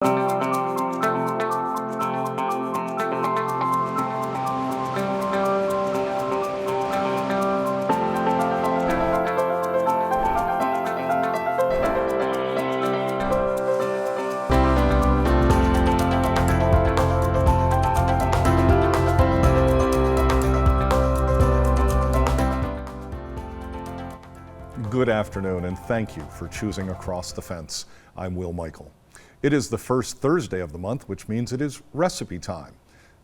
Good afternoon, and thank you for choosing Across the Fence. I'm Will Michael. It is the first Thursday of the month, which means it is recipe time.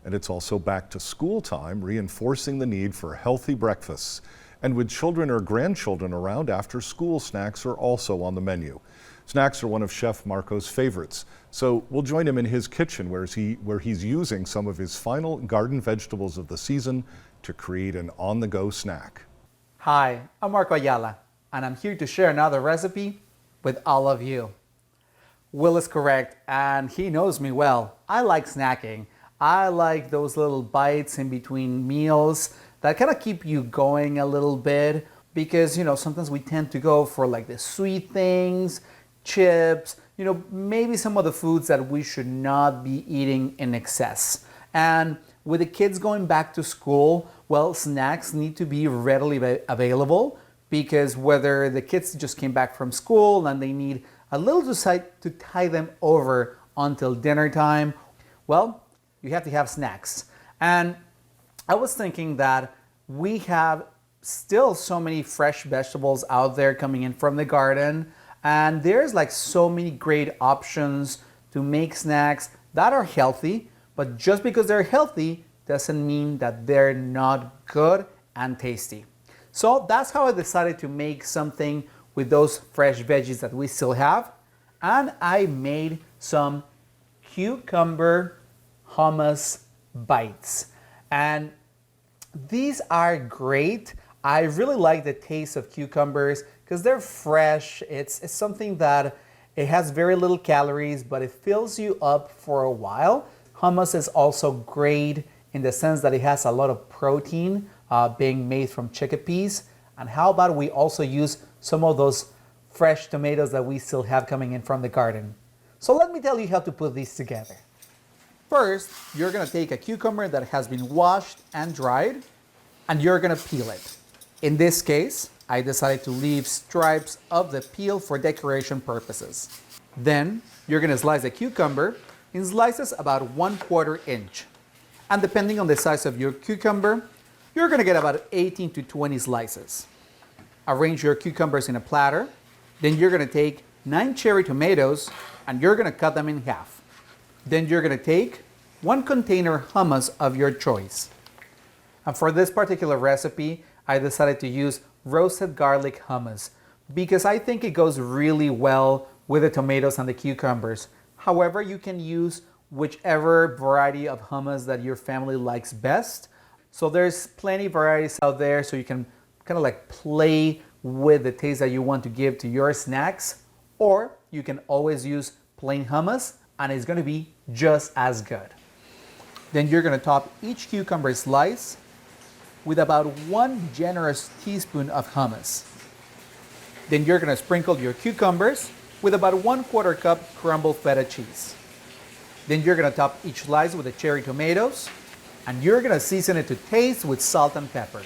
And it's also back to school time, reinforcing the need for healthy breakfasts. And with children or grandchildren around, after school snacks are also on the menu. Snacks are one of Chef Marco's favorites. So we'll join him in his kitchen where he's using some of his final garden vegetables of the season to create an on-the-go snack. Hi, I'm Marco Ayala, and I'm here to share another recipe with all of you. Will is correct, and he knows me well. I like snacking. I like those little bites in between meals that kind of keep you going a little bit because, sometimes we tend to go for like the sweet things, chips, maybe some of the foods that we should not be eating in excess. And with the kids going back to school, well, snacks need to be readily available because whether the kids just came back from school and they need a little to tie them over until dinner time, well, you have to have snacks. And I was thinking that we have still so many fresh vegetables out there coming in from the garden, and there's like so many great options to make snacks that are healthy, but just because they're healthy doesn't mean that they're not good and tasty. So that's how I decided to make something with those fresh veggies that we still have. And I made some cucumber hummus bites. And these are great. I really like the taste of cucumbers because they're fresh. It's something that it has very little calories, but it fills you up for a while. Hummus is also great in the sense that it has a lot of protein being made from chickpeas. And how about we also use some of those fresh tomatoes that we still have coming in from the garden. So let me tell you how to put these together. First, you're gonna take a cucumber that has been washed and dried, and you're gonna peel it. In this case, I decided to leave stripes of the peel for decoration purposes. Then, you're gonna slice the cucumber in slices about 1/4 inch. And depending on the size of your cucumber, you're gonna get about 18 to 20 slices. Arrange your cucumbers in a platter. Then you're gonna take 9 cherry tomatoes and you're gonna cut them in half. Then you're gonna take 1 container hummus of your choice. And for this particular recipe, I decided to use roasted garlic hummus because I think it goes really well with the tomatoes and the cucumbers. However, you can use whichever variety of hummus that your family likes best. So there's plenty of varieties out there, so you can kind of like play with the taste that you want to give to your snacks, or you can always use plain hummus and it's going to be just as good. Then you're going to top each cucumber slice with about 1 generous teaspoon of hummus. Then you're going to sprinkle your cucumbers with about 1/4 cup crumbled feta cheese. Then you're going to top each slice with the cherry tomatoes, and you're going to season it to taste with salt and pepper.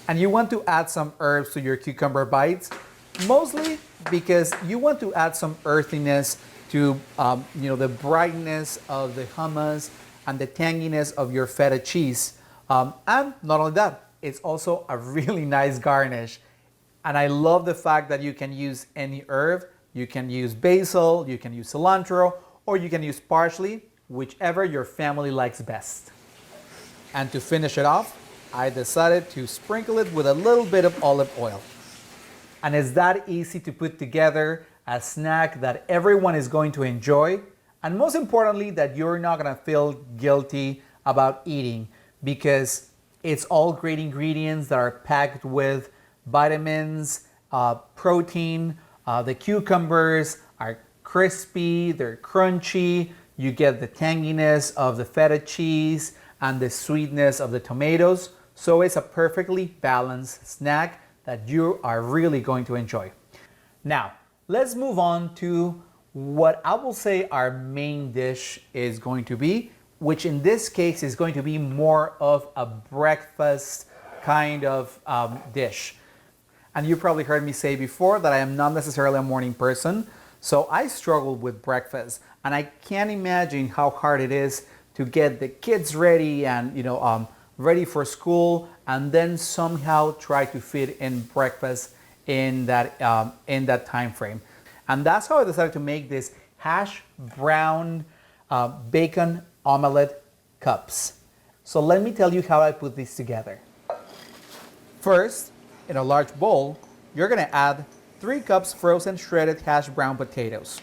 And you want to add some herbs to your cucumber bites, mostly because you want to add some earthiness to the brightness of the hummus and the tanginess of your feta cheese. And not only that, it's also a really nice garnish. And I love the fact that you can use any herb. You can use basil, you can use cilantro, or you can use parsley, whichever your family likes best. And to finish it off, I decided to sprinkle it with a little bit of olive oil. And it's that easy to put together a snack that everyone is going to enjoy, and most importantly, that you're not gonna feel guilty about eating because it's all great ingredients that are packed with vitamins, protein. The cucumbers are crispy, they're crunchy. You get the tanginess of the feta cheese and the sweetness of the tomatoes. So it's a perfectly balanced snack that you are really going to enjoy. Now, let's move on to what I will say our main dish is going to be, which in this case is going to be more of a breakfast kind of dish. And you probably heard me say before that I am not necessarily a morning person, so I struggle with breakfast, and I can't imagine how hard it is to get the kids ready and ready for school, and then somehow try to fit in breakfast in that time frame. And that's how I decided to make this hash brown bacon omelette cups. So let me tell you how I put these together. First, in a large bowl, you're gonna add 3 cups frozen shredded hash brown potatoes.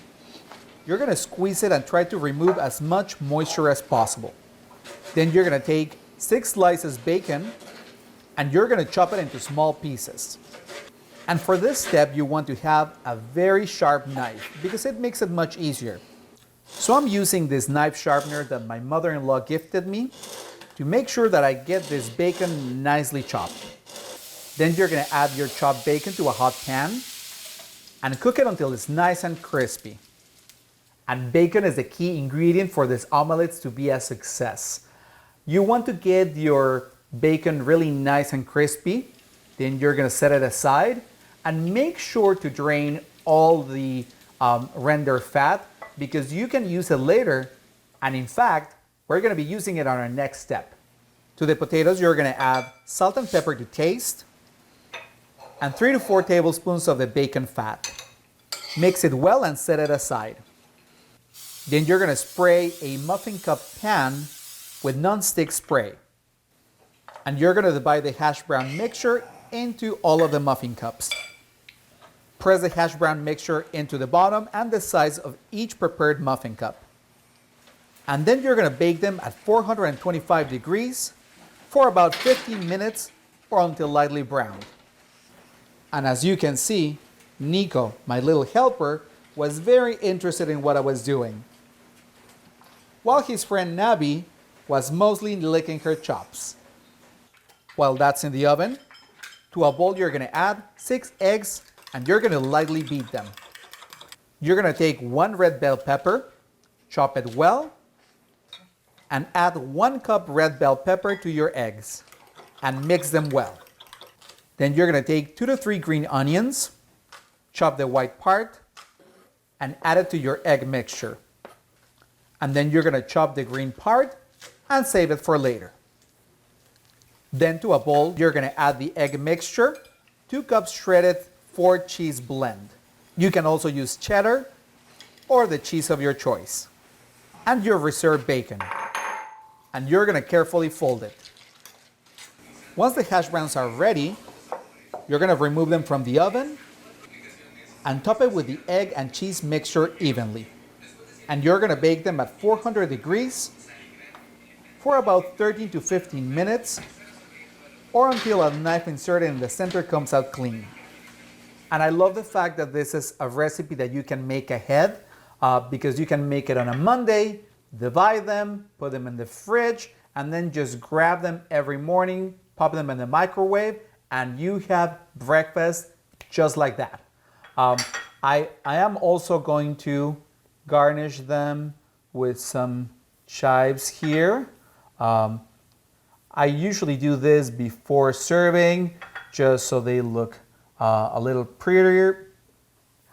You're gonna squeeze it and try to remove as much moisture as possible. Then you're gonna take 6 slices bacon and you're gonna chop it into small pieces. And for this step, you want to have a very sharp knife because it makes it much easier. So I'm using this knife sharpener that my mother-in-law gifted me to make sure that I get this bacon nicely chopped. Then you're gonna add your chopped bacon to a hot pan and cook it until it's nice and crispy. And bacon is the key ingredient for this omelette to be a success. You want to get your bacon really nice and crispy. Then you're gonna set it aside and make sure to drain all the render fat because you can use it later. And in fact, we're gonna be using it on our next step. To the potatoes, you're gonna add salt and pepper to taste and 3 to 4 tablespoons of the bacon fat. Mix it well and set it aside. Then you're gonna spray a muffin cup pan with non-stick spray. And you're gonna divide the hash brown mixture into all of the muffin cups. Press the hash brown mixture into the bottom and the sides of each prepared muffin cup. And then you're gonna bake them at 425 degrees for about 15 minutes or until lightly browned. And as you can see, Nico, my little helper, was very interested in what I was doing, while his friend Nabi was mostly licking her chops. While that's in the oven, to a bowl you're gonna add 6 eggs and you're gonna lightly beat them. You're gonna take 1 red bell pepper, chop it well, and add 1 cup red bell pepper to your eggs and mix them well. Then you're gonna take 2 to 3 green onions, chop the white part, and add it to your egg mixture. And then you're gonna chop the green part and save it for later. Then to a bowl, you're gonna add the egg mixture, 2 cups shredded Ford cheese blend. You can also use cheddar or the cheese of your choice. And your reserved bacon. And you're gonna carefully fold it. Once the hash browns are ready, you're gonna remove them from the oven and top it with the egg and cheese mixture evenly. And you're gonna bake them at 400 degrees for about 13 to 15 minutes or until a knife inserted in the center comes out clean. And I love the fact that this is a recipe that you can make ahead because you can make it on a Monday, divide them, put them in the fridge, and then just grab them every morning, pop them in the microwave, and you have breakfast just like that. I am also going to garnish them with some chives here. I usually do this before serving just so they look a little prettier.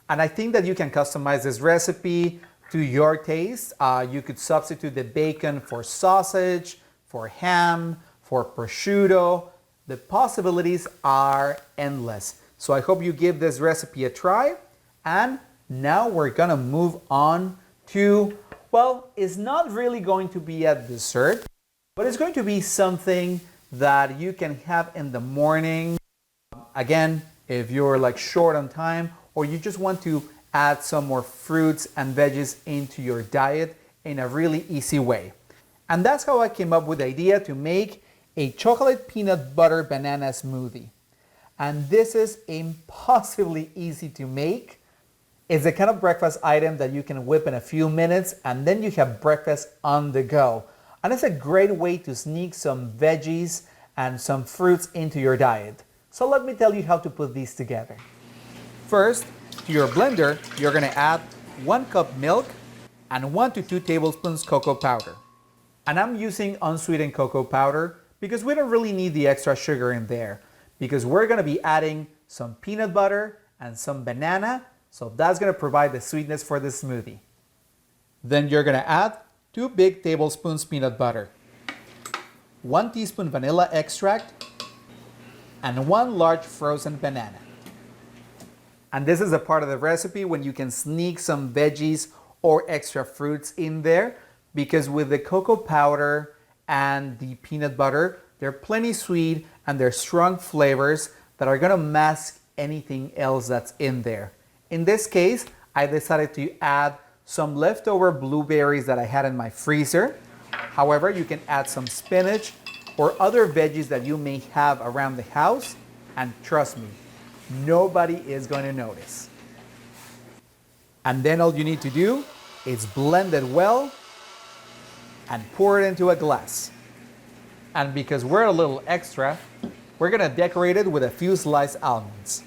And I think that you can customize this recipe to your taste. You could substitute the bacon for sausage, for ham, for prosciutto. The possibilities are endless. So I hope you give this recipe a try. And now we're gonna move on to, well, it's not really going to be a dessert, but it's going to be something that you can have in the morning. Again, if you're like short on time or you just want to add some more fruits and veggies into your diet in a really easy way. And that's how I came up with the idea to make a chocolate peanut butter banana smoothie. And this is impossibly easy to make. It's the kind of breakfast item that you can whip in a few minutes and then you have breakfast on the go. And it's a great way to sneak some veggies and some fruits into your diet. So let me tell you how to put these together. First, to your blender, you're gonna add 1 cup milk, and 1 to 2 tablespoons cocoa powder. And I'm using unsweetened cocoa powder because we don't really need the extra sugar in there, because we're going to be adding some peanut butter and some banana, so that's going to provide the sweetness for the smoothie. Then you're going to add 2 big tablespoons peanut butter, 1 teaspoon vanilla extract, and 1 large frozen banana. And this is a part of the recipe when you can sneak some veggies or extra fruits in there, because with the cocoa powder and the peanut butter, they're plenty sweet and they're strong flavors that are gonna mask anything else that's in there. In this case, I decided to add some leftover blueberries that I had in my freezer. However, you can add some spinach or other veggies that you may have around the house, and trust me, nobody is going to notice. And then all you need to do is blend it well and pour it into a glass. And because we're a little extra, we're gonna decorate it with a few sliced almonds.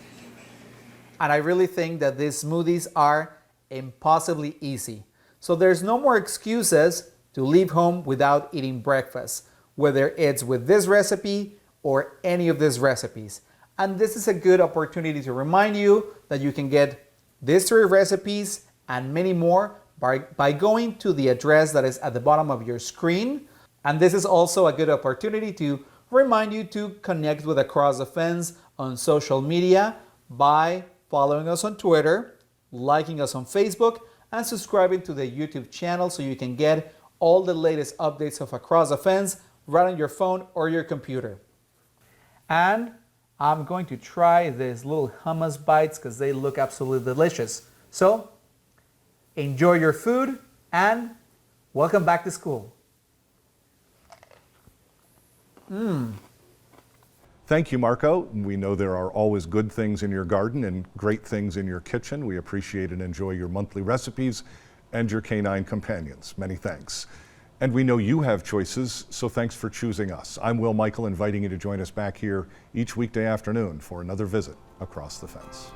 And I really think that these smoothies are impossibly easy. So there's no more excuses to leave home without eating breakfast, whether it's with this recipe or any of these recipes. And this is a good opportunity to remind you that you can get these 3 recipes and many more by going to the address that is at the bottom of your screen. And this is also a good opportunity to remind you to connect with Across the Fence on social media by following us on Twitter, liking us on Facebook, and subscribing to the YouTube channel so you can get all the latest updates of Across the Fence right on your phone or your computer. And I'm going to try these little hummus bites because they look absolutely delicious. So enjoy your food and welcome back to school. Thank you, Marco. We know there are always good things in your garden and great things in your kitchen. We appreciate and enjoy your monthly recipes and your canine companions. Many thanks. And we know you have choices, so thanks for choosing us. I'm Will Michael, inviting you to join us back here each weekday afternoon for another visit Across the Fence.